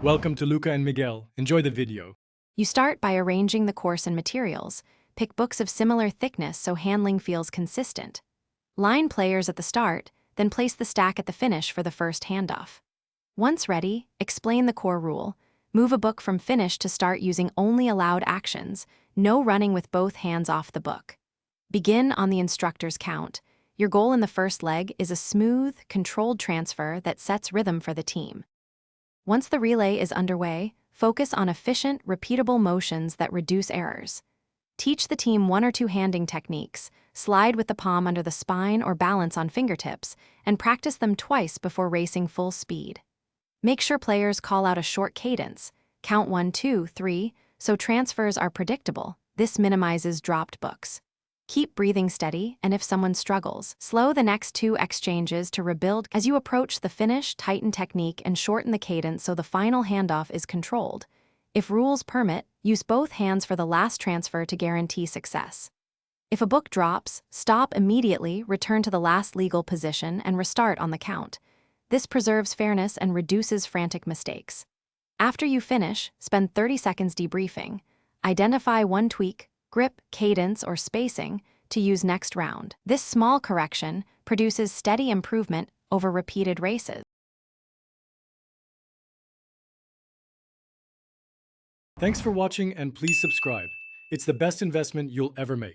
Welcome to Luca and Miguel. Enjoy the video. You start by arranging the course and materials. Pick books of similar thickness so handling feels consistent. Line players at the start, then place the stack at the finish for the first handoff. Once ready, explain the core rule. Move a book from finish to start using only allowed actions, no running with both hands off the book. Begin on the instructor's count. Your goal in the first leg is a smooth, controlled transfer that sets rhythm for the team. Once the relay is underway, focus on efficient, repeatable motions that reduce errors. Teach the team 1 or 2 handing techniques, slide with the palm under the spine or balance on fingertips, and practice them twice before racing full speed. Make sure players call out a short cadence, count 1, 2, 3, so transfers are predictable. This minimizes dropped books. Keep breathing steady, and if someone struggles, slow the next 2 exchanges to rebuild. As you approach the finish, tighten technique and shorten the cadence so the final handoff is controlled. If rules permit, use both hands for the last transfer to guarantee success. If a book drops, stop immediately, return to the last legal position, and restart on the count. This preserves fairness and reduces frantic mistakes. After you finish, spend 30 seconds debriefing. Identify one tweak, grip, cadence, or spacing to use next round. This small correction produces steady improvement over repeated races. Thanks for watching and please subscribe. It's the best investment you'll ever make.